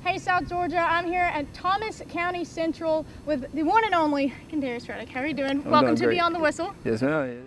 Hey South Georgia, I'm here at Thomas County Central with the one and only Kendarius Reddick. How are you doing? Welcome to Beyond the Whistle. Yes, ma'am.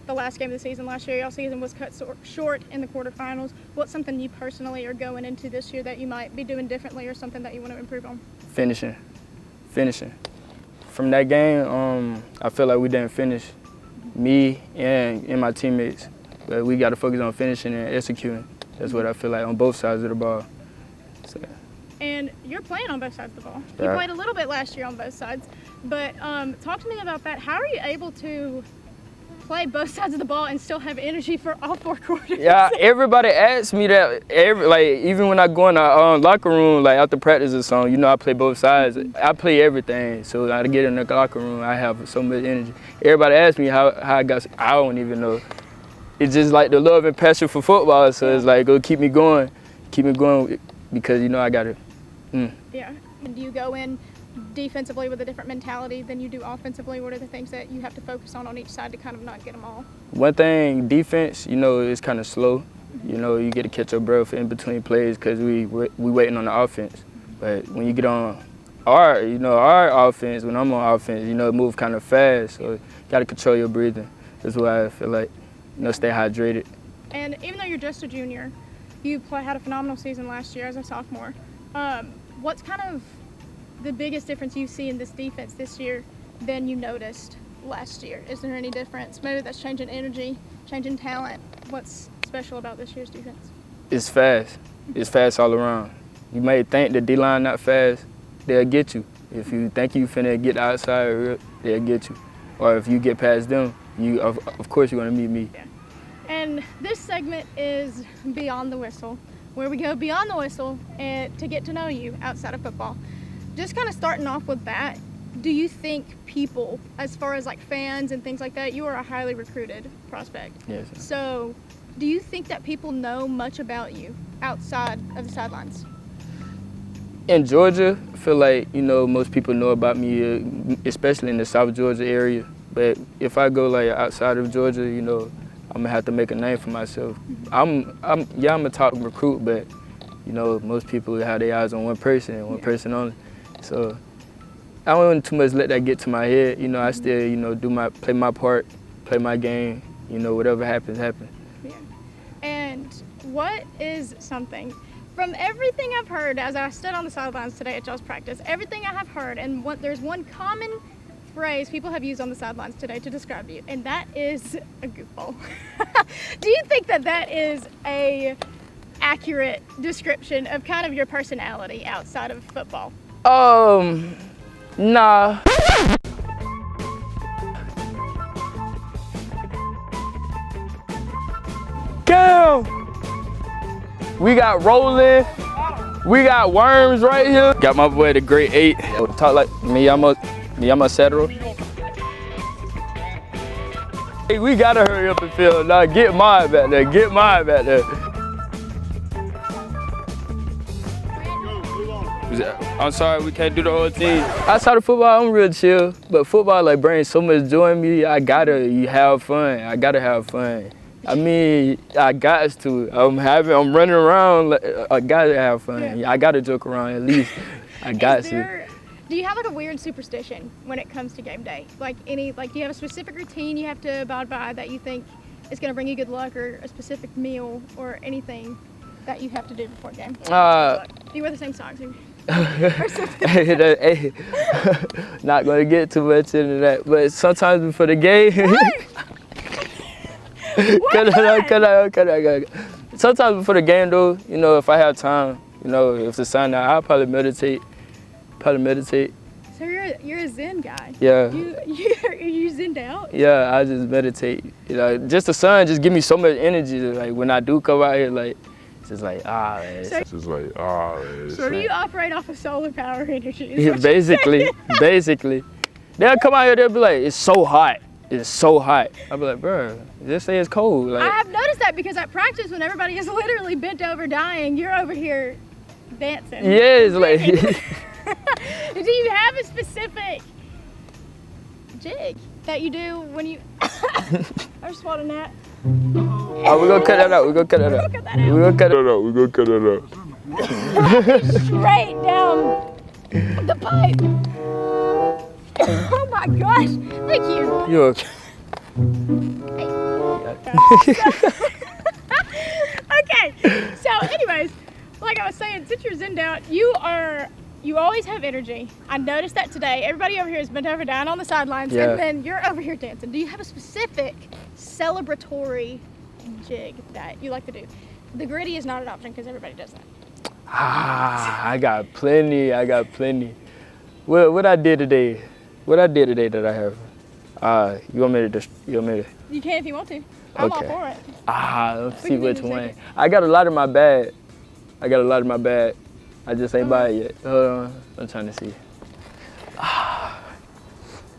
The last game of the season last year, your season was cut short in the quarterfinals. What's something you personally are going into this year that you might be doing differently or something that you want to improve on? Finishing. From that game, I feel like we didn't finish, me and my teammates. But we got to focus on finishing and executing. That's what I feel like on both sides of the ball. So. And you're playing on both sides of the ball. You played a little bit last year on both sides. But talk to me about that. How are you able to play both sides of the ball and still have energy for all four quarters? Yeah, everybody asks me that. Even when I go in the locker room, like after practice or something, you know, I play both sides. I play everything, so I get in the locker room, I have so much energy. Everybody asks me how I got. I don't even know. It's just like the love and passion for football. So it's like, go keep me going because you know I got it. Yeah. And do you go in defensively with a different mentality than you do offensively? What are the things that you have to focus on each side to kind of not get them all? One thing, defense, you know, is kind of slow. You know, you get to catch your breath in between plays because we waiting on the offense. But when you get on our offense, when I'm on offense, you know, it moves kind of fast. So you got to control your breathing. That's why I feel like, you know, stay hydrated. And even though you're just a junior, you had a phenomenal season last year as a sophomore. What's kind of the biggest difference you see in this defense this year than you noticed last year? Is there any difference? Maybe that's changing energy, changing talent. What's special about this year's defense? It's fast. It's fast all around. You may think the D-line not fast, they'll get you. If you think you finna get outside, they'll get you. Or if you get past them, of course you're gonna meet me. Yeah. And this segment is Beyond the Whistle, where we go beyond the whistle to get to know you outside of football. Just kind of starting off with that, do you think people, as far as like fans and things like that, you are a highly recruited prospect. Yes. So do you think that people know much about you outside of the sidelines? In Georgia, I feel like, you know, most people know about me, especially in the South Georgia area. But if I go like outside of Georgia, you know, I'm gonna have to make a name for myself. I'm a top recruit, but you know, most people have their eyes on one person person only. So I don't want too much let that get to my head. You know, I still, you know, play my part, play my game. You know, whatever happens, happens. Yeah. And what is something from everything I've heard as I stood on the sidelines today at y'all's practice? Everything I have heard, and there's one common phrase people have used on the sidelines today to describe you, and that is a goofball. Do you think that is a accurate description of kind of your personality outside of football? Nah. Damn! We got rolling. We got worms right here. Got my boy the grade 8. Talk like me, I'm a Cedro. Hey, we gotta hurry up and fill. Now get mine back there. I'm sorry, we can't do the whole thing. Outside of football, I'm real chill, but football like brings so much joy in me. I gotta have fun. I mean, I got to. I'm running around. I gotta have fun. I gotta joke around at least. I got to. Do you have like a weird superstition when it comes to game day? Do you have a specific routine you have to abide by that you think is gonna bring you good luck, or a specific meal, or anything that you have to do before game? Do you wear the same socks? Hey, not gonna get too much into that, but sometimes before the game. Sometimes before the game though, you know, if I have time, you know, if the sun out, I'll probably meditate. So you're a Zen guy. Yeah. You Zenned out? Yeah, I just meditate. You know, just the sun just give me so much energy. Like when I do come out here, like it's just like man. So do you operate off of solar power energy? Yeah, basically. They'll come out here, they'll be like, it's so hot. it's so hot. I'll be like, bro, just say it's cold. Like, I have noticed that because at practice, when everybody is literally bent over dying, you're over here dancing. yeah, it's like. Do you have a specific jig that you do when you? I just swallowed a gnat. Oh, we're gonna cut that out. We're gonna cut that out. We're gonna cut that out. We're gonna cut that out. Straight down the pipe. Oh my gosh! Thank you. You okay? Okay. So, anyways, like I was saying, since you're zenned out, you always have energy. I noticed that today. Everybody over here has bent over down on the sidelines, Yeah. and then you're over here dancing. Do you have a specific celebratory jig that you like to do? The gritty is not an option because everybody does that. I got plenty. What I did today that I have. You want me to? You can if you want to. I'm Okay. all for it. Let's We see can which do the one. second. I got a lot in my bag. I just ain't buy it yet. Hold on. I'm trying to see.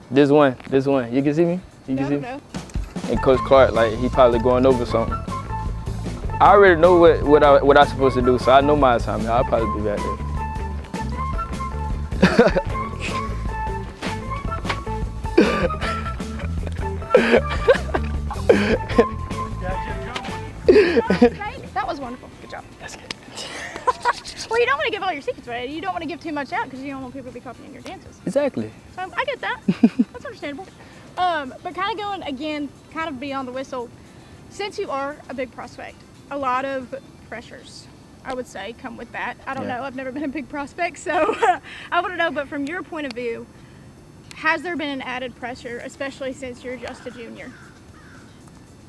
This one. You can see me? You can see me? No. And Coach Clark, like, he probably going over something. I already know what I'm supposed to do, so I know my assignment. I'll probably be back That was wonderful. Good job. That's good. Well, you don't want to give all your secrets away. You don't want to give too much out because you don't want people to be copying your dances. Exactly. So I get that. That's understandable. But kind of going again, kind of beyond the whistle, since you are a big prospect, a lot of pressures, I would say, come with that. I don't know. I've never been a big prospect, so I want to know. But from your point of view, has there been an added pressure, especially since you're just a junior?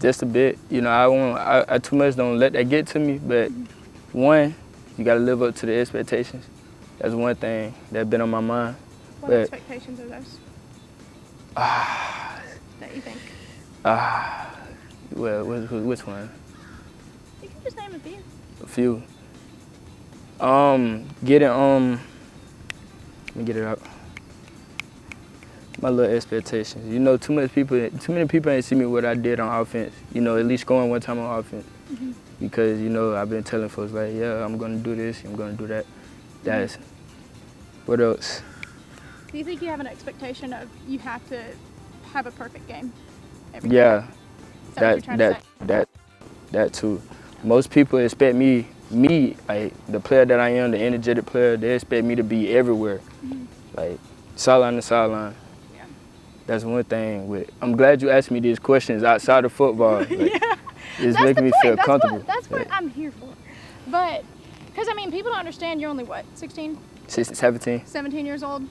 Just a bit. You know, I too much don't let that get to me, but one, you got to live up to the expectations. That's one thing that's been on my mind. What But expectations are those that you think? well, which one? You can just name a few. A few. Let me get it out. My little expectations. You know, too many people ain't see me what I did on offense. You know, at least scoring one time on offense. Mm-hmm. Because, you know, I've been telling folks like, yeah, I'm gonna do this, I'm gonna do that. That's, what else? Do you think you have an expectation of you have to have a perfect game every Yeah, game? Is that what you're trying to say? that too. Most people expect me, like the player that I am, the energetic player, they expect me to be everywhere. Like, sideline to sideline. Yeah. That's one thing. I'm glad you asked me these questions outside of football. Like, Yeah. It's That's making the me point. feel That's comfortable. That's what I'm here for. But, because I mean, people don't understand you're only what, 16, 17. 17 years old?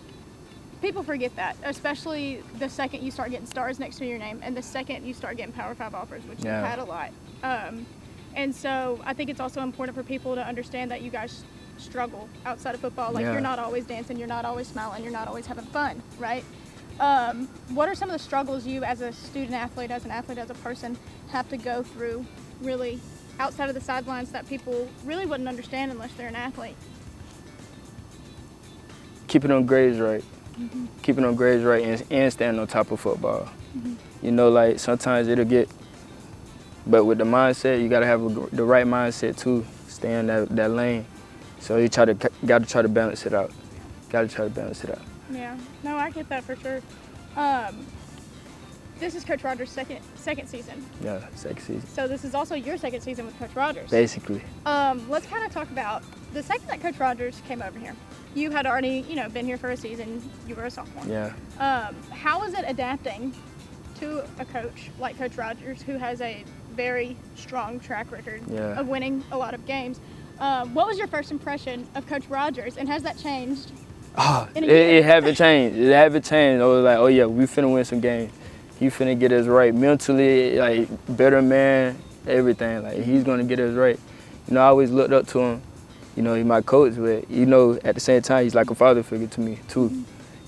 People forget that, especially the second you start getting stars next to your name and the second you start getting Power 5 offers, which Yeah. you've had a lot. And so I think it's also important for people to understand that you guys struggle outside of football. Like, Yeah. you're not always dancing, you're not always smiling, you're not always having fun, right? What are some of the struggles you as a student athlete, as an athlete, as a person, have to go through really outside of the sidelines that people really wouldn't understand unless they're an athlete? Keeping them grades right. Keeping them grades right and staying on top of football. You know, like sometimes it'll get, but with the mindset, you gotta have the right mindset too. Stay in that lane. So you gotta try to balance it out. Yeah, no, I get that for sure. This is Coach Rogers' second season. Yeah, second season. So this is also your second season with Coach Rogers. Basically. Let's kind of talk about the second that Coach Rogers came over here. You had already, been here for a season. You were a sophomore. Yeah. How was it adapting to a coach like Coach Rogers, who has a very strong track record of winning a lot of games? What was your first impression of Coach Rogers, and has that changed? It haven't changed. I was like, oh yeah, we finna win some games. He finna get us right mentally, like better man, everything. Like he's gonna get us right. You know, I always looked up to him. You know, he's my coach, but at the same time, he's like a father figure to me too.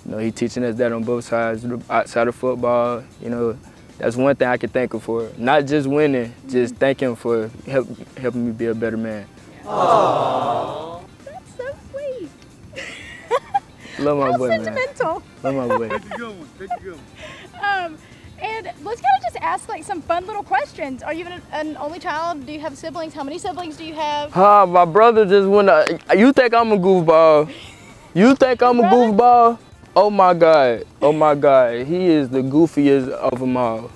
You know, he's teaching us that on both sides, outside of football. You know, that's one thing I can thank him for. Not just winning, just thank him for helping me be a better man. Aww. That's so sweet. Love my boy, sentimental. Man. Love my boy. Take a good one. And let's kind of just ask like some fun little questions. Are you an only child? Do you have siblings? How many siblings do you have? My brother just went. You think I'm a goofball? You think I'm a Brother? goofball? Oh my God. Oh my God. He is the goofiest of them all.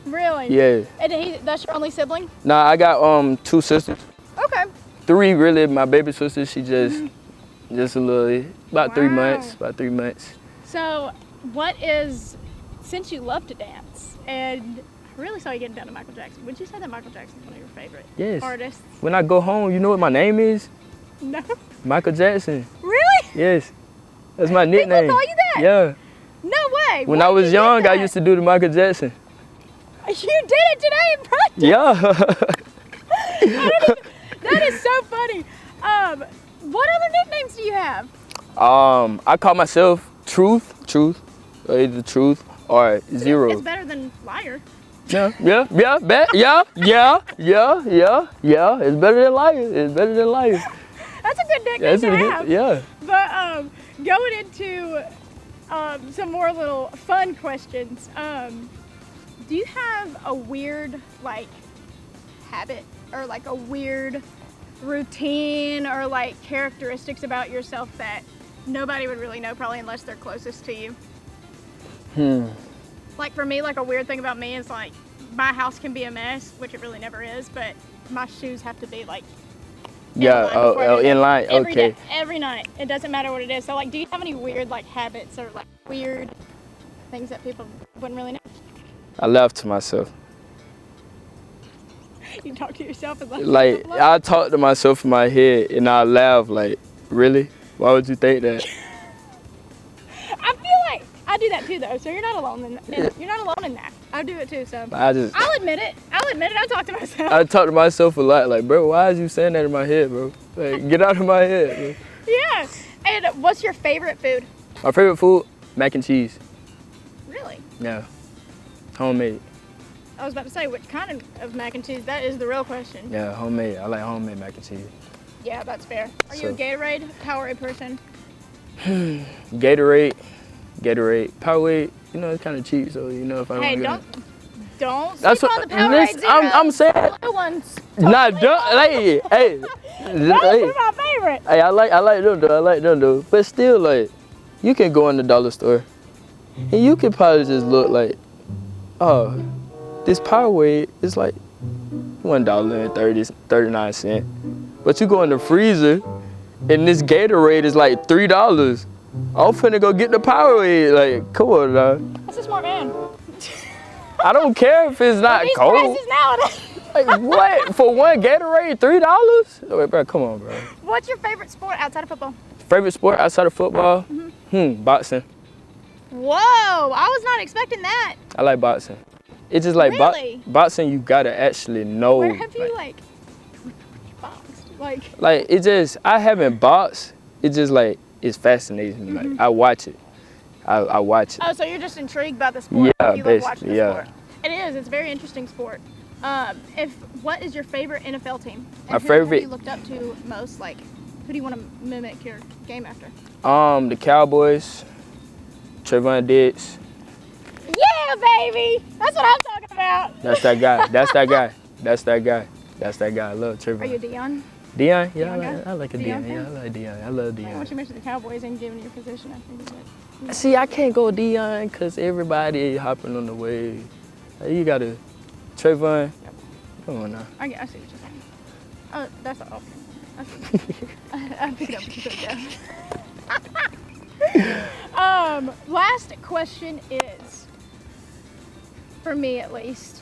Really? Yeah. And that's your only sibling? Nah, I got 2 sisters. Okay. 3 really. My baby sister, she just a little, about 3 months. About 3 months. So, since you love to dance, and I really saw you getting down to Michael Jackson, would you say that Michael Jackson's one of your favorite artists? When I go home, you know what my name is? No. Michael Jackson. Really? Yes. That's my nickname. People call you that? Yeah. No way. When Why I did was you young, get I that? used to do the Michael Jackson. You did it today in practice. Yeah. That is so funny. What other nicknames do you have? I call myself Truth, either Truth or Zero. It's better than Liar. Yeah. It's better than Liar. That's a good nickname to have. Yeah. But going into some more little fun questions. Do you have a weird like habit or like a weird routine or like characteristics about yourself that nobody would really know probably unless they're closest to you? Like for me, like a weird thing about me is like my house can be a mess, which it really never is, but my shoes have to be like in line. Every Okay. day, every night. It doesn't matter what it is. So like, do you have any weird like habits or like weird things that people wouldn't really know? I laugh to myself. You talk to yourself and Like I talk to myself in my head and I laugh. Like, really? Why would you think that? I feel like I do that too, though. So you're not alone in that. You're not alone in that. I do it too. So I'll admit it. I talk to myself. I talk to myself a lot. Like, bro, why is you saying that in my head, bro? Like, get out of my head, bro. Yeah. And what's your favorite food? My favorite food, mac and cheese. Really? Yeah. Homemade. I was about to say, which kind of mac and cheese? That is the real question. Yeah, homemade. I like homemade mac and cheese. Yeah, that's fair. Are you a Gatorade, Powerade person? Gatorade. Powerade, you know, it's kind of cheap, so you know if I don't That's sleep what on the Powerade Zero. I'm saying. The blue ones. Nah, hey. Those are my favorite. Hey, I like them though. But still, like, you can go in the dollar store and you can probably just look like, oh, this Powerade is like $1.39. But you go in the freezer and this Gatorade is like $3. I'm finna go get the Powerade. Like, come on, dog. That's a smart man. I don't care if it's not These cold. prices nowadays. Like, what? For one Gatorade, $3? Wait, bro, come on, bro. What's your favorite sport outside of football? Favorite sport outside of football? Boxing. Whoa, I was not expecting that. I like boxing. It's just like Really? boxing, you gotta actually know. Where have you like boxed? Like, it just, I haven't boxed. It just like, it fascinates me. Like, I watch it. I watch it. Oh, so you're just intrigued by the sport? Yeah, you like watching basically, the yeah. sport. It is. It's a very interesting sport. What is your favorite NFL team? And My who favorite- have you looked up to most? Like, who do you want to mimic your game after? The Cowboys, Trayvon Diggs. Yeah, baby. That's what I'm talking about. That's that guy. I love Trayvon. Are you Deion? Deion? Yeah, Deion guy? I like a Deion Deion. Yeah, I like Deion. I love Why Deion. don't you mention the Cowboys and giving your position? I think that. See, I can't go Deion because everybody hopping on the wave. Like, you gotta, Trayvon, come on now. I see what you're saying. Oh, that's all. I picked up what you put down. Last question is, for me at least,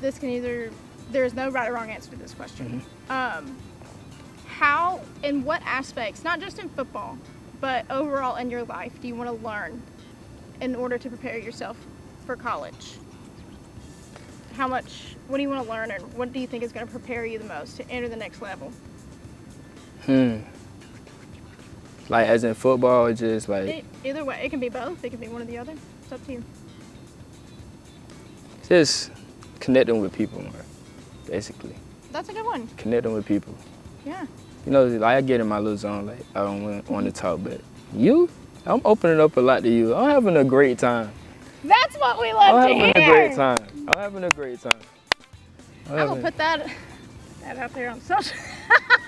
this can either, there's no right or wrong answer to this question. How, in what aspects, not just in football, but overall in your life, do you want to learn in order to prepare yourself for college? What do you want to learn, and what do you think is going to prepare you the most to enter the next level? Like, as in football, or just like, Either way, it can be both. It can be one or the other. It's up to you. just connecting with people more, basically. That's a good one. Connecting with people. Yeah. You know, like, I get in my little zone, like, I don't want to talk, but I'm opening up a lot to you. I'm having a great time. That's what we love to hear. I'm having a great time. I'm having a great time. I'm gonna put that out there on social.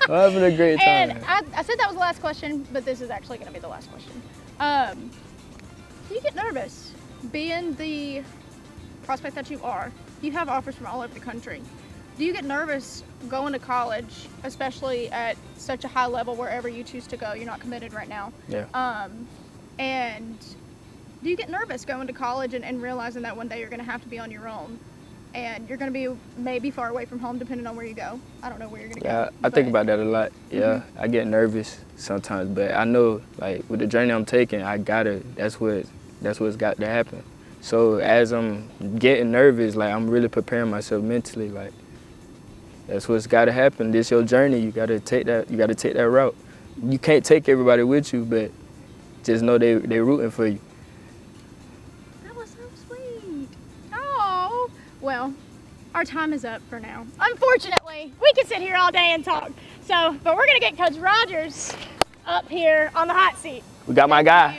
I'm having a great time. And I said that was the last question, but this is actually gonna be the last question. Do you get nervous being the prospect that you are? You have offers from all over the country. Do you get nervous going to college, especially at such a high level wherever you choose to go? You're not committed right now. Yeah. And do you get nervous going to college and realizing that one day you're going to have to be on your own and you're going to be maybe far away from home depending on where you go? I don't know where you're going to go. Yeah, I think about that a lot. Yeah, I get nervous sometimes, but I know, like, with the journey I'm taking, that's what's got to happen. So as I'm getting nervous, like, I'm really preparing myself mentally, like, that's what's got to happen. This your journey. You got to take that route. You can't take everybody with you, but just know they rooting for you. That was so sweet. Oh, well, our time is up for now. Unfortunately, we can sit here all day and talk. So, but we're gonna get Coach Rogers up here on the hot seat. We got my guy.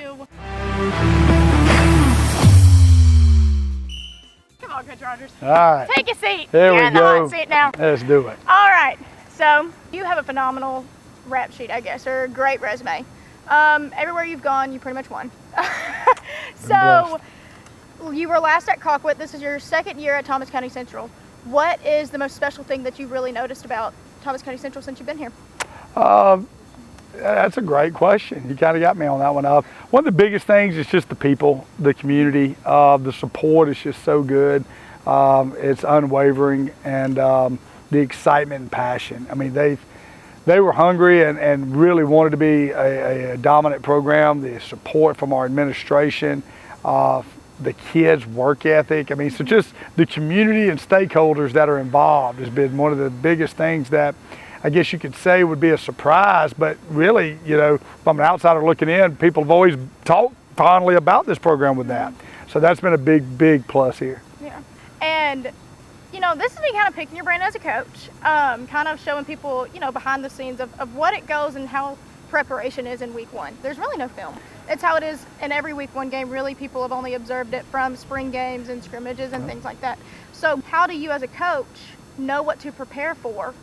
Come on, Coach Rogers. All right. Take a seat. There You're we in the go. hot seat now. Let's do it. All right. So you have a phenomenal rap sheet, I guess, or a great resume. Everywhere you've gone, you pretty much won. So you were last at Colquitt. This is your second year at Thomas County Central. What is the most special thing that you really noticed about Thomas County Central since you've been here? That's a great question. You kind of got me on that one. One of the biggest things is just the people, the community. The support is just so good. It's unwavering, and the excitement and passion. I mean, they were hungry and really wanted to be a dominant program. The support from our administration, the kids' work ethic. I mean, so just the community and stakeholders that are involved has been one of the biggest things that I guess you could say would be a surprise, but really, you know, from an outsider looking in, people have always talked fondly about this program with that. So that's been a big, big plus here. Yeah. And, you know, this has been kind of picking your brain as a coach, kind of showing people, you know, behind the scenes of what it goes and how preparation is in week one. There's really no film. It's how it is in every week one game. Really, people have only observed it from spring games and scrimmages and things like that. So how do you as a coach know what to prepare for?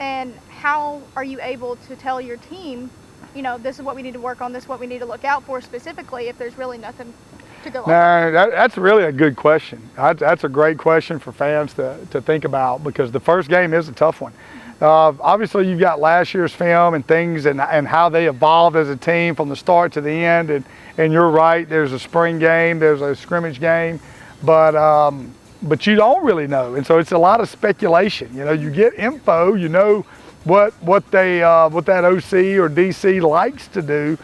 And how are you able to tell your team, you know, this is what we need to work on, this is what we need to look out for specifically if there's really nothing to go on? No, that's really a good question. That's a great question for fans to think about, because the first game is a tough one. Obviously, you've got last year's film and things and how they evolved as a team from the start to the end. And you're right, there's a spring game, there's a scrimmage game, but you don't really know, and so it's a lot of speculation. You know, you get info, you know what that OC or DC likes to do,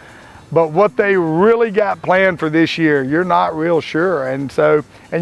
but what they really got planned for this year, you're not real sure, and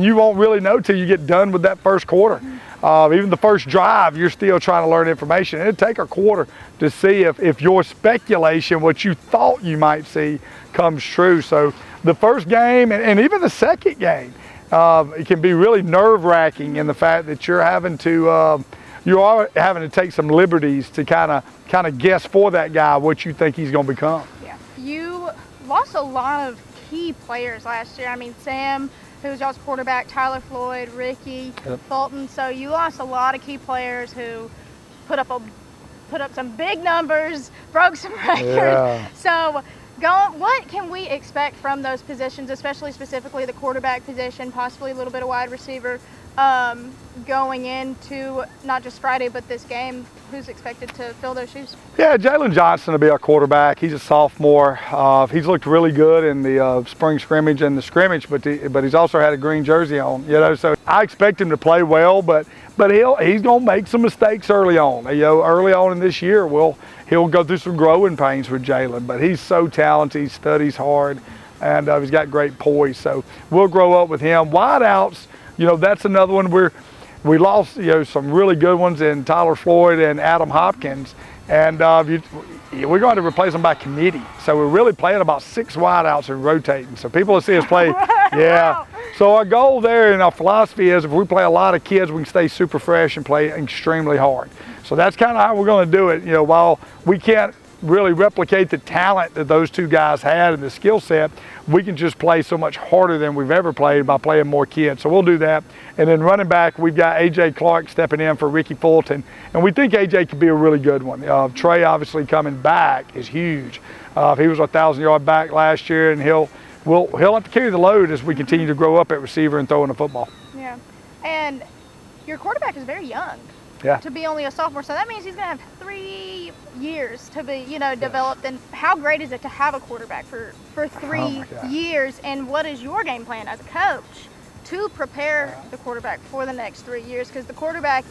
you won't really know till you get done with that first quarter. Even the first drive, you're still trying to learn information. It'd take a quarter to see if your speculation, what you thought you might see, comes true. So the first game and even the second game, it can be really nerve-wracking in the fact that you are having to take some liberties to kind of guess for that guy what you think he's going to become. Yeah, you lost a lot of key players last year. I mean, Sam, who was y'all's quarterback, Tyler Floyd, Ricky, Fulton. So you lost a lot of key players who put up some big numbers, broke some records. Yeah. So what can we expect from those positions, especially specifically the quarterback position, possibly a little bit of wide receiver, going into not just Friday but this game? Who's expected to fill those shoes? Yeah, Jalen Johnson will be our quarterback. He's a sophomore. He's looked really good in the spring scrimmage and the scrimmage, but he's also had a green jersey on. You know, so I expect him to play well, but he's going to make some mistakes early on. You know, early on in this year, he'll go through some growing pains with Jalen, but he's so talented. He studies hard, and he's got great poise. So we'll grow up with him. Wideouts, you know, that's another one where we lost, you know, some really good ones in Tyler Floyd and Adam Hopkins, and we're going to replace them by committee. So we're really playing about 6 wideouts and rotating. So people will see us play. Yeah. So our goal there and our philosophy is if we play a lot of kids, we can stay super fresh and play extremely hard. So that's kind of how we're going to do it. You know, while we can't really replicate the talent that those two guys had and the skill set, we can just play so much harder than we've ever played by playing more kids. So we'll do that. And then running back, we've got A.J. Clark stepping in for Ricky Fulton. And we think A.J. could be a really good one. Trey obviously coming back is huge. He was a 1,000-yard back last year, and he'll have to carry the load as we continue to grow up at receiver and throwing the football. Yeah. And your quarterback is very young. Yeah. To be only a sophomore, so that means he's going to have 3 years to be, developed. And how great is it to have a quarterback for 3 years? And what is your game plan as a coach to prepare the quarterback for the next 3 years? Because the quarterback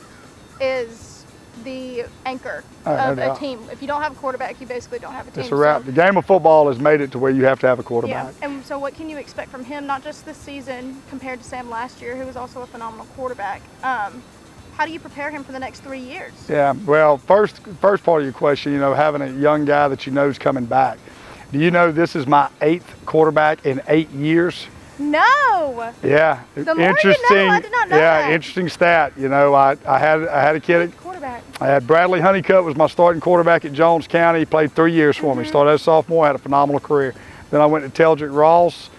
is the anchor of a team. If you don't have a quarterback, you basically don't have a team. It's a wrap. The game of football has made it to where you have to have a quarterback. Yeah. And so what can you expect from him, not just this season compared to Sam last year, who was also a phenomenal quarterback? How do you prepare him for the next 3 years? Yeah, well, first part of your question, having a young guy that you know is coming back. Do you know this is my 8th quarterback in 8 years? No. Yeah. The more interesting. You know, I did not know that. Interesting stat. I had a kid. Quarterback. I had Bradley Honeycutt was my starting quarterback at Jones County. He played 3 years for me. Started as a sophomore, had a phenomenal career. Then I went to Teldrick Ross.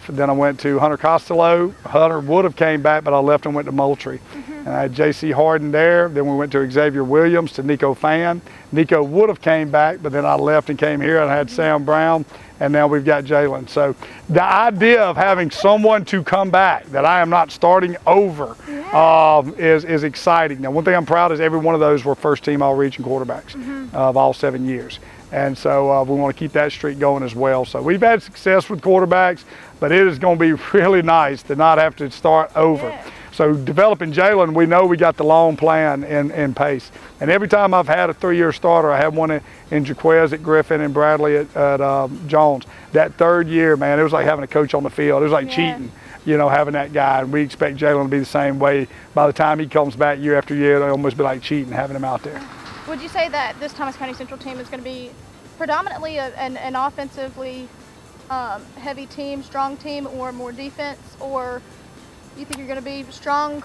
Then I went to Hunter Costello. Hunter would have came back, but I left and went to Moultrie. And I had J.C. Harden there. Then we went to Xavier Williams, to Nico Fan. Nico would have came back, but then I left and came here, and I had Sam Brown, and now we've got Jalen. So the idea of having someone to come back that I am not starting over is exciting. Now, one thing I'm proud is every one of those were first-team all-region quarterbacks of all 7 years. And so we want to keep that streak going as well. So we've had success with quarterbacks, but it is going to be really nice to not have to start over. Yeah. So developing Jalen, we know we got the long plan in pace. And every time I've had a 3-year starter, I had one in Jaquez at Griffin and Bradley at Jones. That 3rd year, man, it was like having a coach on the field. It was like cheating, having that guy. And we expect Jalen to be the same way. By the time he comes back year after year, it'll almost be like cheating having him out there. Would you say that this Thomas County Central team is going to be predominantly an offensively heavy team, strong team, or more defense, or you think you're going to be strong?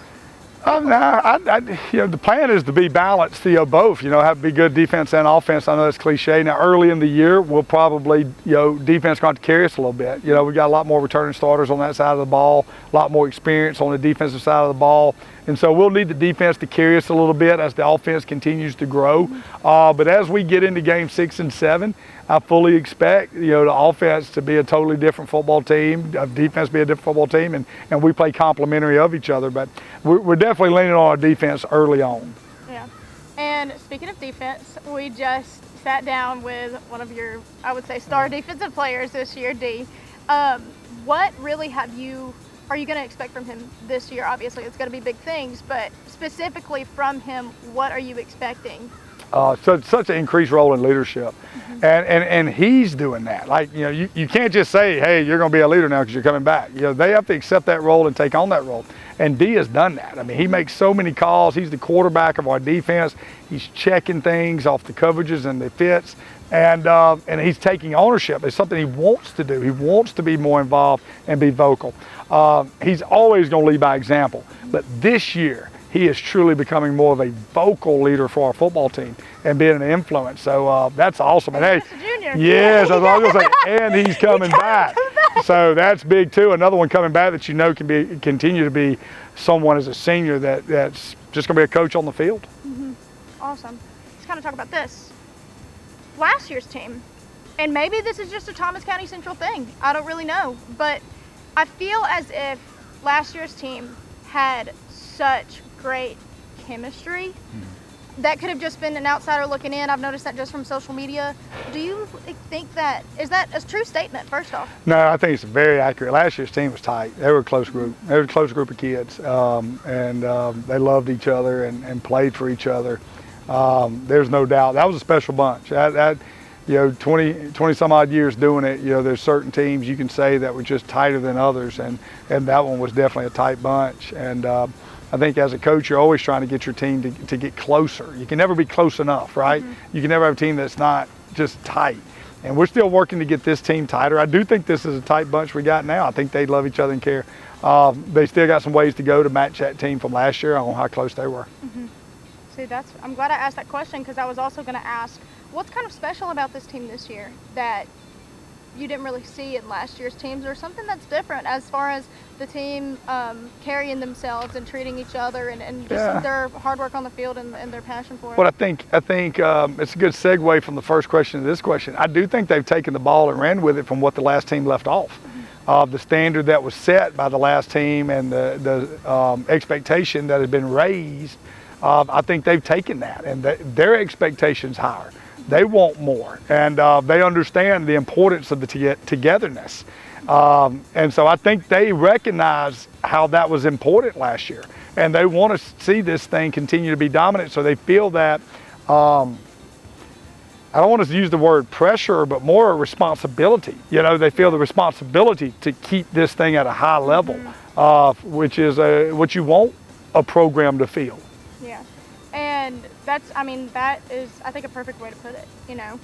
The plan is to be balanced, both. Have to be good defense and offense. I know that's cliche. Now, early in the year, we'll probably, defense going to carry us a little bit. We got a lot more returning starters on that side of the ball, a lot more experience on the defensive side of the ball. And so we'll need the defense to carry us a little bit as the offense continues to grow. But as we get into game 6 and 7, I fully expect, the offense to be a totally different football team, defense be a different football team, and we play complementary of each other. But we're definitely leaning on our defense early on. Yeah. And speaking of defense, we just sat down with one of your, I would say, star defensive players this year, D. What really are you going to expect from him this year? Obviously, it's going to be big things, but specifically from him, what are you expecting? Such an increased role in leadership. And he's doing that. Like, you can't just say, hey, you're going to be a leader now because you're coming back. They have to accept that role and take on that role. And D has done that. I mean, he makes so many calls. He's the quarterback of our defense. He's checking things off the coverages and the fits. And he's taking ownership. It's something he wants to do. He wants to be more involved and be vocal. He's always going to lead by example. But this year, he is truly becoming more of a vocal leader for our football team and being an influence. So that's awesome. And hey, yes, I was going to say, and he's coming back. So that's big too. Another one coming back that can continue to be someone as a senior that's just going to be a coach on the field. Awesome. Let's kind of talk about this. Last year's team, and maybe this is just a Thomas County Central thing. I don't really know, but I feel as if last year's team had such great chemistry. That could have just been an outsider looking in. I've noticed that just from social media. Do you think is that a true statement, first off? No, I think it's very accurate. Last year's team was tight. They were a close group. They were a close group of kids, and they loved each other and played for each other. There's no doubt. That was a special bunch. 20 some odd years doing it, there's certain teams you can say that were just tighter than others, and that one was definitely a tight bunch. And I think as a coach, you're always trying to get your team to get closer. You can never be close enough, right? You can never have a team that's not just tight. And we're still working to get this team tighter. I do think this is a tight bunch we got now. I think they love each other and care. They still got some ways to go to match that team from last year on how close they were. See, I'm glad I asked that question, because I was also going to ask, What's kind of special about this team this year that you didn't really see in last year's teams, or something that's different as far as the team carrying themselves and treating each other and just their hard work on the field and their passion for it? Well, I think it's a good segue from the first question to this question. I do think they've taken the ball and ran with it from what the last team left off. The standard that was set by the last team and the expectation that had been raised, I think they've taken that, and their expectations higher. They want more, and they understand the importance of the togetherness. And so I think they recognize how that was important last year, and they want to see this thing continue to be dominant, so they feel that, I don't want to use the word pressure, but more a responsibility. You know, they feel the responsibility to keep this thing at a high level, which is what you want a program to feel. Yeah. And that is, I think, a perfect way to put it, you know,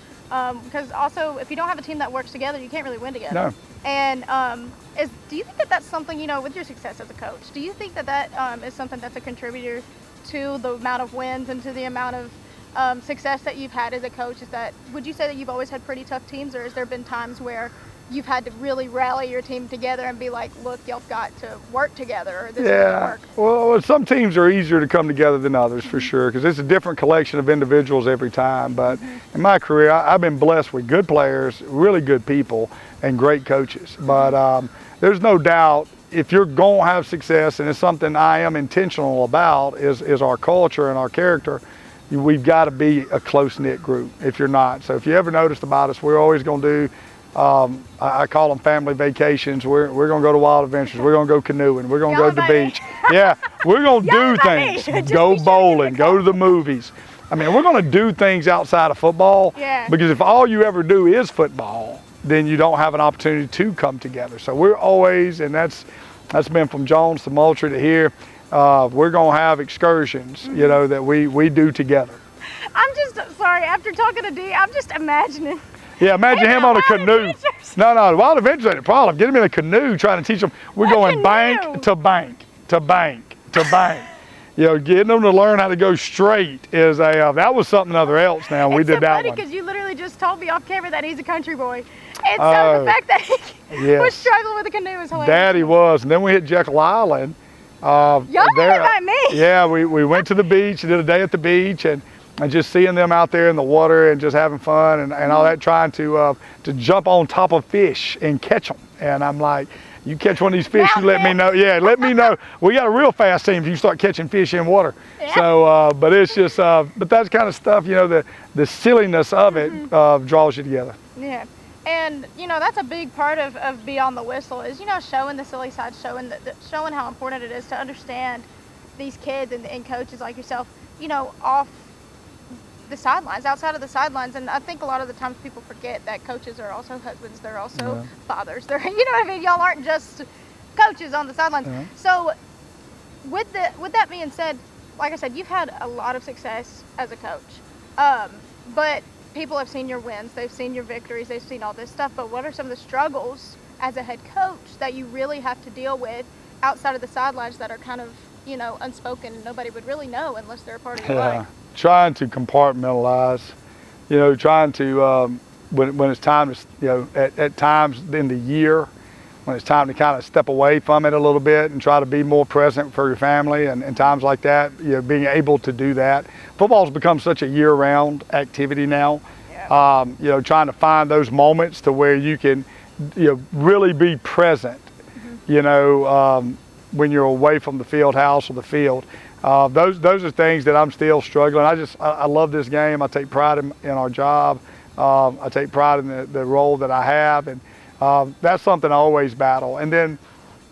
because also if you don't have a team that works together, you can't really win together. No. And do you think that that's something, you know, with your success as a coach, do you think that that is something that's a contributor to the amount of wins and to the amount of success that you've had as a coach? Would you say that you've always had pretty tough teams, or has there been times where you've had to really rally your team together and be like, look, y'all got to work together, or this doesn't work? Well, some teams are easier to come together than others, for sure, because it's a different collection of individuals every time. But in my career, I've been blessed with good players, really good people, and great coaches. But there's no doubt, if you're going to have success, and it's something I am intentional about, is our culture and our character, we've got to be a close-knit group if you're not. So if you ever noticed about us, we're always going to do, I call them family vacations. We're going to go to Wild Adventures. We're going to go canoeing. We're going to go to the beach. Yeah, we're going to do things. Go bowling, go to the movies. I mean, we're going to do things outside of football, because if all you ever do is football, then you don't have an opportunity to come together. So we're always, and that's been from Jones to Moultrie to here, we're going to have excursions, you know, that we do together. I'm just, sorry, after talking to Dee, I'm just imagining. Yeah, imagine him on a canoe. No, Wild Adventures ain't a problem. Get him in a canoe trying to teach them. We're going bank to bank to bank to bank. You know, getting them to learn how to go straight is that was something else now. We did that one. It's so funny because you literally just told me off camera that he's a country boy. And so the fact that he was struggling with a canoe is hilarious. Daddy was. And then we hit Jekyll Island. Y'all did it by me. Yeah, we went to the beach and did a day at the beach, and just seeing them out there in the water and just having fun and all that, trying to jump on top of fish and catch them. And I'm like, you catch one of these fish, you let me know. Yeah, let me know. We got a real fast team if you start catching fish in water. Yeah. So, but it's just, but that kind of stuff, you know, the silliness of it draws you together. Yeah. And, you know, that's a big part of Beyond the Whistle is, you know, showing the silly side, showing how important it is to understand these kids and coaches like yourself, you know, off the sidelines, outside of the sidelines. And I think a lot of the times people forget that coaches are also husbands, they're also fathers, they're, you know what I mean, y'all aren't just coaches on the sidelines. So with that being said, like I said, you've had a lot of success as a coach, but people have seen your wins, they've seen your victories, they've seen all this stuff, but what are some of the struggles as a head coach that you really have to deal with outside of the sidelines that are kind of, you know, unspoken, nobody would really know unless they're a part of your life? Trying to compartmentalize, you know, trying to, when it's time to, you know, at times in the year, when it's time to kind of step away from it a little bit and try to be more present for your family and times like that, you know, being able to do that. Football's become such a year-round activity now, you know, trying to find those moments to where you can, you know, really be present, you know, when you're away from the field house or the field. Those are things that I'm still struggling. I love this game. I take pride in our job. I take pride in the role that I have, and that's something I always battle. And then,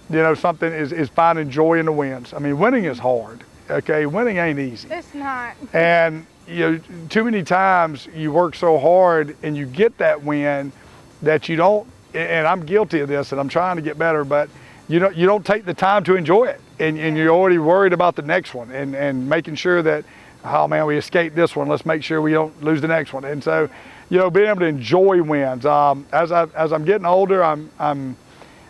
you know, something is finding joy in the wins. I mean, winning is hard. Okay, winning ain't easy. It's not. And you know, too many times you work so hard and you get that win that you don't. And I'm guilty of this, and I'm trying to get better, but you don't take the time to enjoy it, and you're already worried about the next one and making sure that, oh man, we escaped this one, let's make sure we don't lose the next one. And so, you know, being able to enjoy wins. As I'm getting older, I'm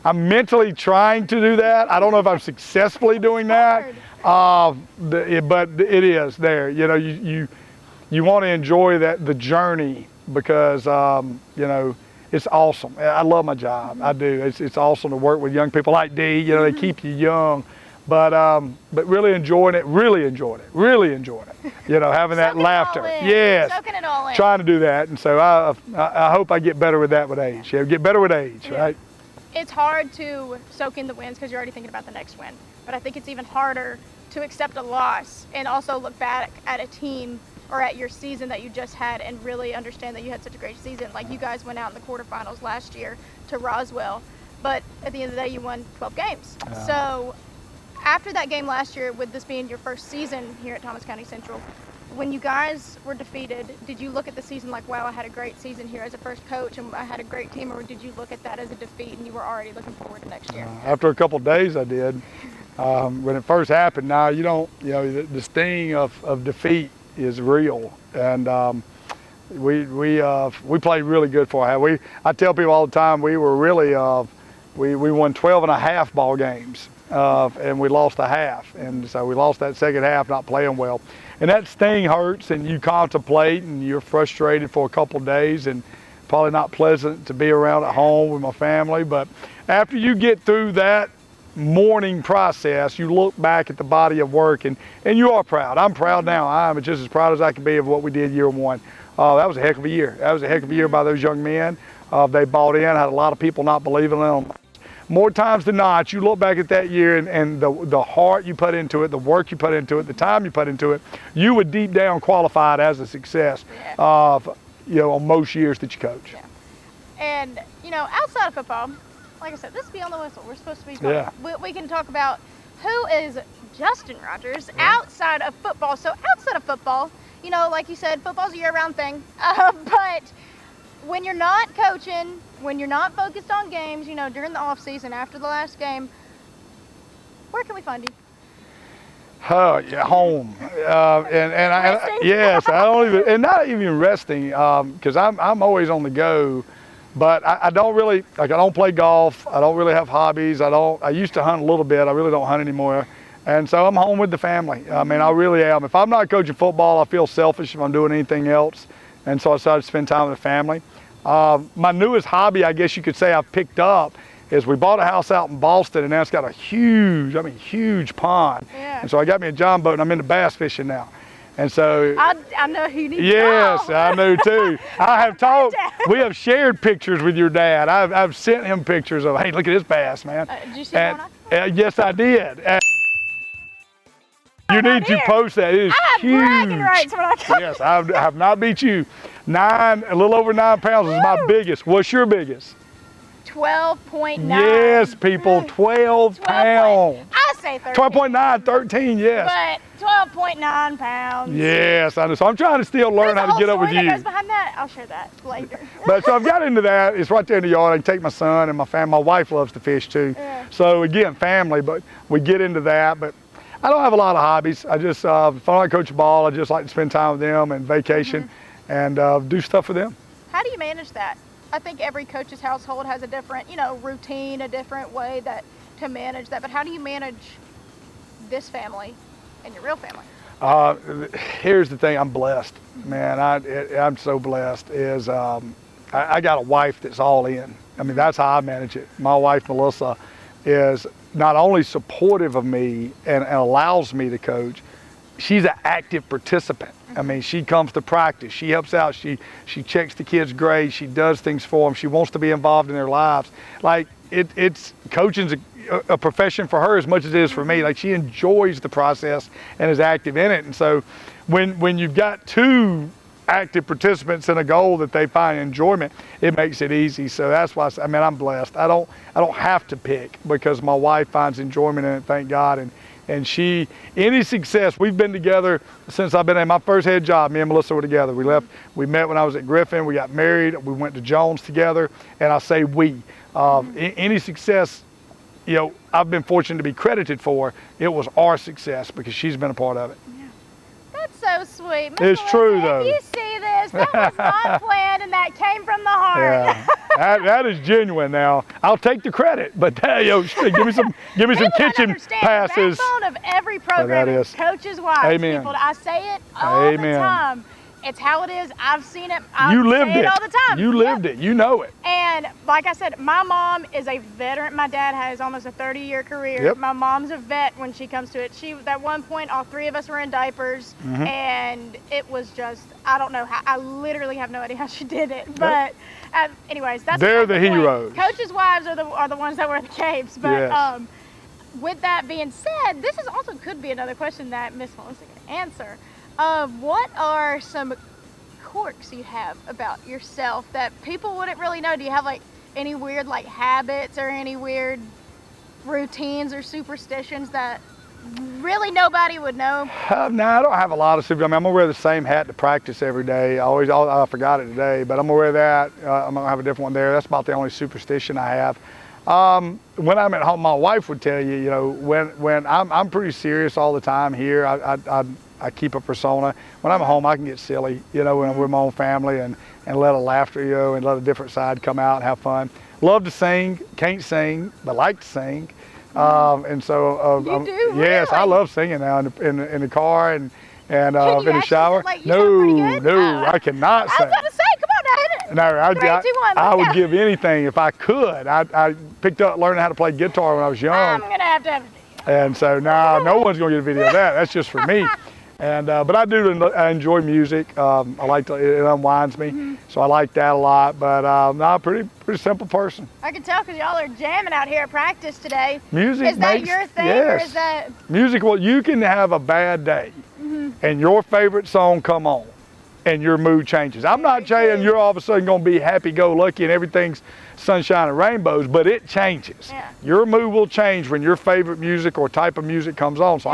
mentally trying to do that. I don't know if I'm successfully doing that, but it is there. You know, you you want to enjoy the journey because, you know, it's awesome. I love my job. I do. It's awesome to work with young people like D. You know, they keep you young. But really enjoying it, really enjoying it. You know, having that laughter. Yes. Soaking it all in. Trying to do that. And so I hope I get better with that with age. Yeah, get better with age, right? It's hard to soak in the wins because you're already thinking about the next win. But I think it's even harder to accept a loss and also look back at a team or at your season that you just had and really understand that you had such a great season. Like you guys went out in the quarterfinals last year to Roswell, but at the end of the day you won 12 games. So after that game last year, with this being your first season here at Thomas County Central, when you guys were defeated, did you look at the season like, wow, I had a great season here as a first coach and I had a great team, or did you look at that as a defeat and you were already looking forward to next year? After a couple of days I did. When it first happened, now you don't, you know, the sting of defeat is real. And we played really good for it. I tell people all the time, we were really, we won 12 and a half ball games. And we lost a half, and so we lost that second half not playing well, and that sting hurts, and you contemplate and you're frustrated for a couple of days, and probably not pleasant to be around at home with my family. But after you get through that mourning process, you look back at the body of work, and you are proud. I'm proud now. I'm just as proud as I can be of what we did year one. That was a heck of a year. That was a heck of a year by those young men. They bought in. Had a lot of people not believing in them. More times than not, you look back at that year and the heart you put into it, the work you put into it, the time you put into it, you would deep down qualify it as a success of, you know, on most years that you coach. Yeah. And, you know, outside of football, like I said, this is Beyond the Whistle. We're supposed to be fun. Yeah. We can talk about who is Justin Rogers outside of football. So outside of football, you know, like you said, football's a year-round thing, but when you're not coaching, when you're not focused on games, you know, during the off season after the last game, where can we find you? Oh, yeah, home. Yes, I don't even, and not even resting, because I'm always on the go. But I don't really, like, I don't play golf. I don't really have hobbies. I used to hunt a little bit. I really don't hunt anymore. And so I'm home with the family. I mean, I really am. If I'm not coaching football, I feel selfish if I'm doing anything else. And so I decided to spend time with the family. My newest hobby, I guess you could say I've picked up, is we bought a house out in Boston, and now it's got a huge pond. Yeah. And so I got me a john boat, and I'm into bass fishing now. And so I know who you need yes, to go. I know too. I have talked, we have shared pictures with your dad. I've sent him pictures of, hey, look at this bass, man. Did you see one? Yes, I did. You need to post that. It is huge. I have bragging rights when I come. Yes, I have not beat you. A little over 9 pounds is my biggest. What's your biggest? 12.9. Yes, people, 12 pounds. I say 13. 12.9, 13, yes. But 12.9 pounds. Yes, I know. So I'm trying to still learn how to get up with you. That goes behind that. I'll share that later. But so I've got into that. It's right there in the yard. I can take my son and my family. My wife loves to fish too. Yeah. So again, family, but we get into that. But I don't have a lot of hobbies. I just, if I like to coach ball, I just like to spend time with them and vacation and do stuff for them. How do you manage that? I think every coach's household has a different, you know, routine, a different way that to manage that. But how do you manage this family and your real family? Here's the thing. I'm blessed, man. I'm so blessed. I got a wife that's all in. I mean, that's how I manage it. My wife, Melissa, is not only supportive of me and allows me to coach, she's an active participant. I mean, she comes to practice, she helps out, she checks the kids' grades, she does things for them, she wants to be involved in their lives. Like, it's coaching's a profession for her as much as it is for me. Like, she enjoys the process and is active in it. And so when you've got two active participants in a goal that they find enjoyment, it makes it easy. So that's why I mean, I'm blessed. I don't have to pick because my wife finds enjoyment in it, thank God. And any success, we've been together since I've been in my first head job. Me and Melissa were together. We met when I was at Griffin. We got married. We went to Jones together. And I say we. Any success, you know, I've been fortunate to be credited for. It was our success because she's been a part of it. Yeah. That's so sweet. Miss It's true, Melissa, though. If you see this, that was not planned and that came from the heart. Yeah. That is genuine. Now I'll take the credit, but give me some People don't kitchen understand. passes. The backbone of every program that is is. coaches' wives. Amen. People, I say it all the Amen. time. It's how it is. I've seen it. I You lived say it all the time. You lived it. You know it. And like I said, my mom is a veteran. My dad has almost a 30-year career. Yep. My mom's a vet when she comes to it. At one point, all three of us were in diapers, and it was just, I don't know how. I literally have no idea how she did it. But anyways, They're the heroes. Coaches' wives are the ones that wear the capes. But Yes. with that being said, this is also could be another question that Miss Melissa can answer. What are some quirks you have about yourself that people wouldn't really know? Do you have like any weird like habits or any weird routines or superstitions that really nobody would know? No, I don't have a lot of super. I mean, I'm gonna wear the same hat to practice every day. I forgot it today, but I'm gonna wear that. I'm gonna have a different one there. That's about the only superstition I have. When I'm at home, my wife would tell you, you know, when I'm pretty serious all the time here. I keep a persona. When I'm at home, I can get silly, you know, when I'm with my own family and let a laughter, you know, and let a different side come out and have fun. Love to sing, can't sing, but like to sing. And so, You do, yes, really? I love singing now in the car and in you the actually shower. like, you sound pretty good? No, I cannot I sing. was about to say, come on now, hit it. No, Three, two, one, I let's would go. give anything if I could. I picked up learning how to play guitar when I was young. I'm gonna have to have a video. And so now no one's gonna get a video of that. That's just for me. And but I enjoy music. I like to, it unwinds me, so I like that a lot. But no, I'm pretty simple person. I can tell because y'all are jamming out here at practice today. Music Is that makes, your thing, yes. or is that? Music? Well, you can have a bad day, and your favorite song come on, and your mood changes. I'm not saying true. you're all of a sudden gonna be happy-go-lucky and everything's sunshine and rainbows, but it changes. Yeah. Your mood will change when your favorite music or type of music comes on. So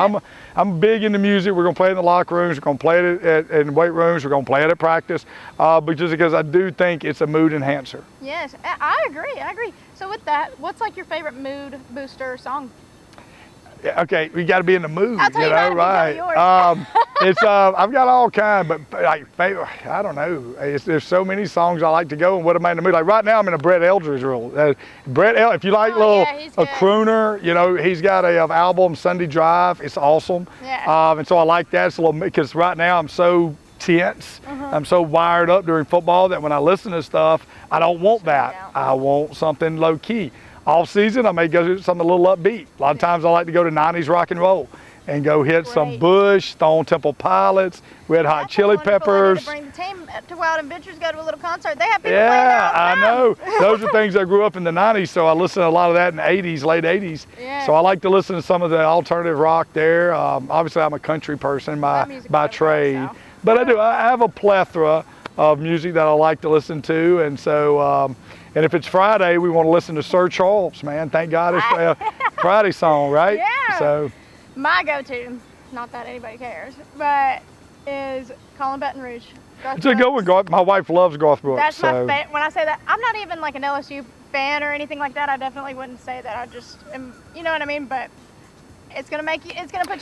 I'm big into music. We're gonna play it in the locker rooms. We're gonna play it in weight rooms. We're gonna play it at practice, but just because I do think it's a mood enhancer. Yes, I agree. I agree. So with that, what's like your favorite mood booster song? Okay, we got to be in the mood, I'll tell you know, mine, you right? tell me yours. It's I've got all kind, but like favorite, I don't know. There's so many songs I like to go, and what am I in the mood? Like right now, I'm in a Brett Eldredge role. If you like he's a good. crooner, you know, he's got a album Sunday Drive. It's awesome. Yeah. And so I like that. It's a little because right now I'm so tense. I'm so wired up during football that when I listen to stuff, I don't want that. down. I want something low key. Off season, I may go do something a little upbeat. A lot of times I like to go to 90s rock and roll and go hit some Great. Bush, Stone Temple Pilots, Red Hot That's Chili wonderful. I need Peppers. to bring the team to Wild Adventures, go to a little concert. They have people Yeah, playing all I the time. know. Those are things I grew up in the 90s, so I listened to a lot of that in the 80s, late 80s. Yeah. So I like to listen to some of the alternative rock there. Obviously, I'm a country person My by music's better trade. myself. But I have a plethora of music that I like to listen to. And so, and if it's Friday, we want to listen to Sir Charles, man. Thank God it's a Friday song, right? Yeah. So, My go-to, not that anybody cares, but is Colin Baton Rouge. Garth it's a good one. Brooks. My wife loves Garth Brooks. That's so. my favorite. When I say that, I'm not even like an LSU fan or anything like that. I definitely wouldn't say that. I just am, you know what I mean? But it's gonna put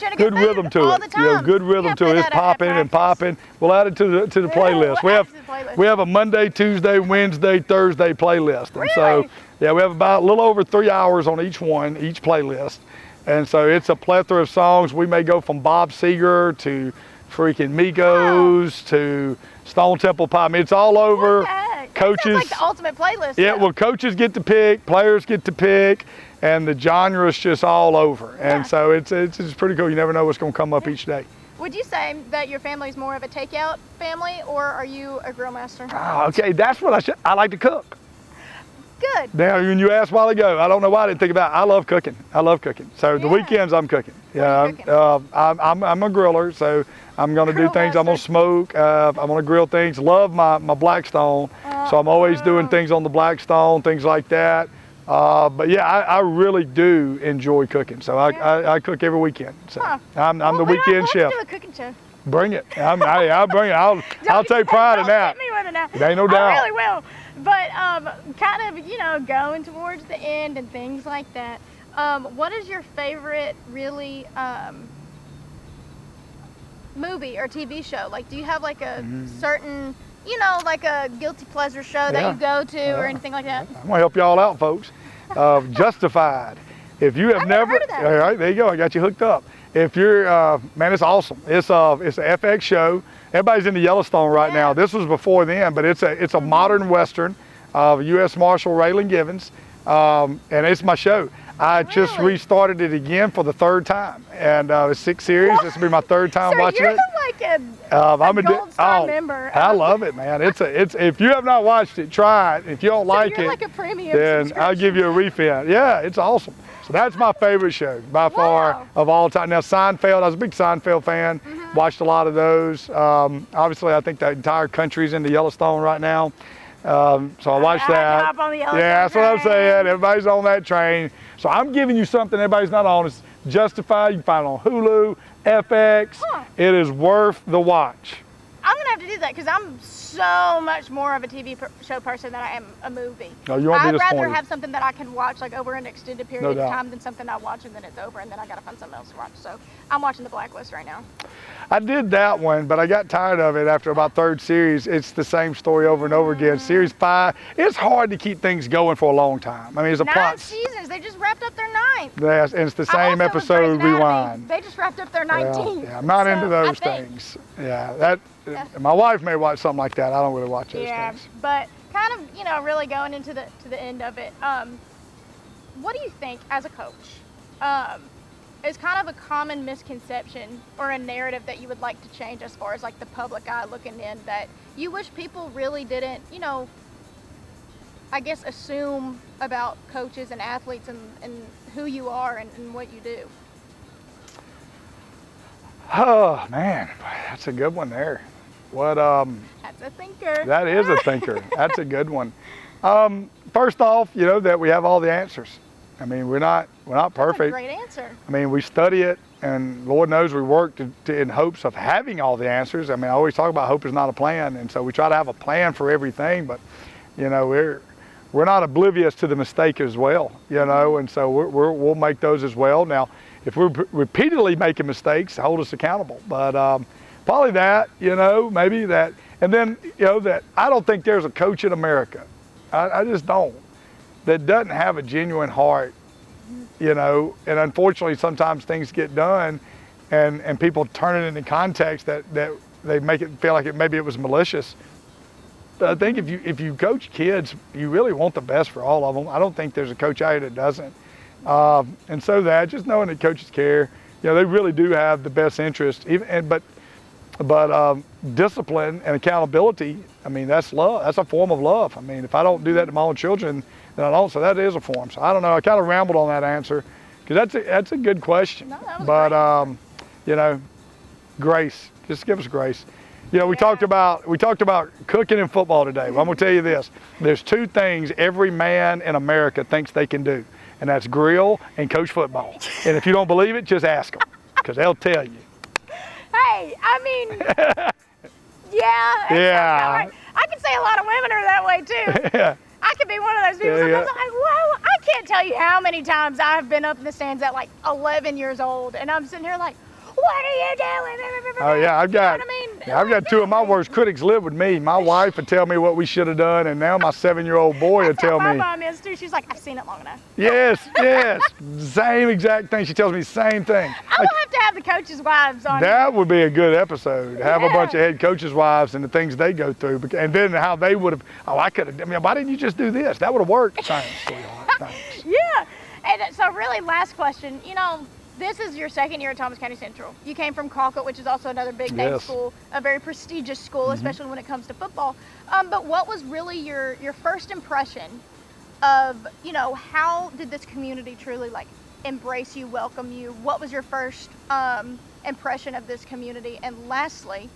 you in a good mood rhythm to all it. the time. You know, good rhythm Yeah, to play it. It's that at popping and practice. popping. We'll add it to the playlist. we'll add it to the playlist. We have a Monday, Tuesday, Wednesday, Thursday playlist, and so Really? yeah, we have about a little over 3 hours on each playlist, and so it's a plethora of songs. We may go from Bob Seger to freaking Migos to Stone Temple Pilots. I mean, it's all over. What the heck? That Coaches. sounds like the ultimate playlist. Yeah, though. well, coaches get to pick, players get to pick, and the genre is just all over. And Yeah. so it's pretty cool. You never know what's going to come up each day. Would you say that your family is more of a takeout family, or are you a grill master? Oh, okay, that's what I like to cook. Good. Now, when you asked a while ago, I don't know why I didn't think about it. I love cooking. So the Yeah. weekends I'm cooking. What are you cooking? I'm a griller, so I'm going to do Grill things. I'm going to master. smoke. I'm going to grill things. Love my Blackstone, so I'm always doing things on the Blackstone, things like that. But yeah, I really do enjoy cooking. So I cook every weekend. So Huh. I'm Well, the we weekend have chef. to do a cooking show. Bring it. I'll bring it. I'll take pride in that. Hit me with it now. It ain't no doubt. I really will. But kind of, going towards the end and things like that. What is your favorite really movie or TV show? Like, do you have like a certain, like a guilty pleasure show that Yeah. you go to or anything like that? I'm gonna help y'all out, folks. Justified. If you have I've never heard of that. all right, there you go. I got you hooked up. If you're, man, it's awesome. It's an FX show. Everybody's into Yellowstone right now. This was before then, but it's a modern Western of U.S. Marshal Raylan Givens, and it's my show. I just restarted it again for the third time, and it's 6 series. This will be my third time watching it. You're like a gold star member. I love it, man. It's if you have not watched it, try it. If you don't like you're it, like a premium then I'll give you a refund. Yeah, it's awesome. So that's my favorite show by far of all time. Now Seinfeld, I was a big Seinfeld fan. Watched a lot of those. Obviously, I think the entire country's into Yellowstone right now. So I watched that. Hop on the Yellowstone that's what I'm train. saying. Everybody's on that train. So I'm giving you something everybody's not on. It's Justified. You can find it on Hulu, FX. It is worth the watch. I'm gonna have to do that because I'm so much more of a TV show person than I am a movie. No, you won't be I'd disappointed. rather have something that I can watch like over an extended period No of doubt. time than something I watch and then it's over and then I gotta find something else to watch. So I'm watching The Blacklist right now. I did that one, but I got tired of it after about third series. It's the same story over and over again. Series 5, it's hard to keep things going for a long time. I mean, it's a 9 plot. seasons. They just wrapped up their 9th. Yes, and it's the same I also was episode Grey's Anatomy. rewind. They just wrapped up their 19th. Yeah, I'm not So, into those I think- things. Yeah, my wife may watch something like that. I don't really watch those things. But kind of, really going into the end of it. What do you think as a coach is kind of a common misconception or a narrative that you would like to change as far as like the public eye looking in that you wish people really didn't, I guess assume about coaches and athletes and who you are and what you do? Oh man, that's a good one there. That's a thinker. That is a thinker. That's a good one. First off, that we have all the answers. I mean, we're not perfect. That's a great answer. I mean, we study it, and Lord knows we work in hopes of having all the answers. I mean, I always talk about hope is not a plan, and so we try to have a plan for everything. But we're not oblivious to the mistake as well. And so we'll make those as well. Now, if we're repeatedly making mistakes, hold us accountable. But probably that, maybe that. And then, that I don't think there's a coach in America, I just don't, that doesn't have a genuine heart, and unfortunately sometimes things get done and people turn it into context that they make it feel like maybe it was malicious. But I think if you coach kids, you really want the best for all of them. I don't think there's a coach out here that doesn't. And so that, just knowing that coaches care, they really do have the best interest, but discipline and accountability, I mean, that's love. That's a form of love. I mean, if I don't do that to my own children, then I don't. So that is a form. So I don't know. I kind of rambled on that answer because that's a good question. No, that was great. Grace. Just give us grace. We talked about cooking and football today. Well, I'm gonna tell you this. There's 2 things every man in America thinks they can do, and that's grill and coach football. And if you don't believe it, just ask them, because they'll tell you. Hey, I mean, yeah. Yeah. I can say a lot of women are that way too. Yeah. I could be one of those people. Sometimes I'm like, whoa, I can't tell you how many times I've been up in the stands at like 11 years old, and I'm sitting here like, what are you doing? Oh yeah, I've got 2 of my worst critics live with me. My wife would tell me what we should have done, and now my 7-year-old boy would tell my me. mom is too. She's like, I've seen it long enough. Yes, same exact thing. She tells me the same thing. I will have to have the coaches' wives on. That would be a good episode. Have a bunch of head coaches' wives and the things they go through, and then how they would have. Oh, I could have. I mean, why didn't you just do this? That would have worked. Thanks, sweetheart. Thanks. Yeah, and so really, last question. This is your 2nd year at Thomas County Central. You came from Colquitt, which is also another big name school, a very prestigious school, especially when it comes to football. But what was really your first impression of, how did this community truly like embrace you, welcome you? What was your first impression of this community? And lastly,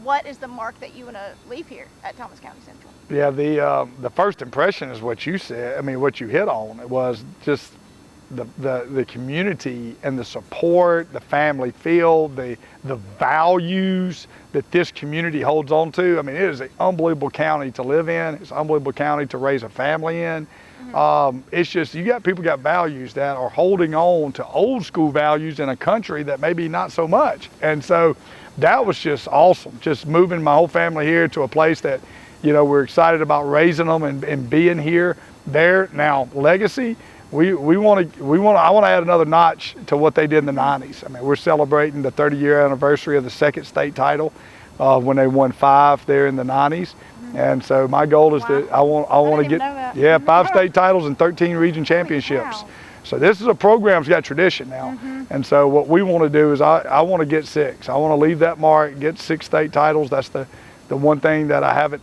what is the mark that you want to leave here at Thomas County Central? Yeah, the first impression is what you said. I mean, what you hit on. It was just the community and the support, the family feel, the values that this community holds on to. I mean, it is an unbelievable county to live in. It's an unbelievable county to raise a family in. It's just, people got values that are holding on to old school values in a country that maybe not so much. And so that was just awesome. Just moving my whole family here to a place that, we're excited about raising them and being here. There now, legacy. I want to add another notch to what they did in the 90s. I mean, we're celebrating the 30-year anniversary of the second state title when they won 5 there in the 90s. And so my goal is that I want to get 5 state titles and 13 region championships. So this is a program's got tradition now. And so what we want to do is I want to get 6. I want to leave that mark, get 6 state titles. That's the one thing that I haven't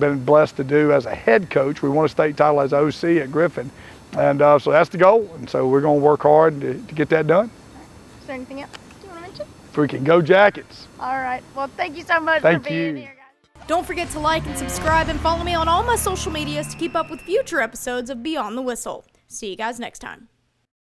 been blessed to do as a head coach. We won a state title as OC at Griffin. And so that's the goal. And so we're going to work hard to get that done. Is there anything else you want to mention? Freaking go Jackets. All right. Well, thank you so much Thank for being you. here, guys. Don't forget to like and subscribe and follow me on all my social medias to keep up with future episodes of Beyond the Whistle. See you guys next time.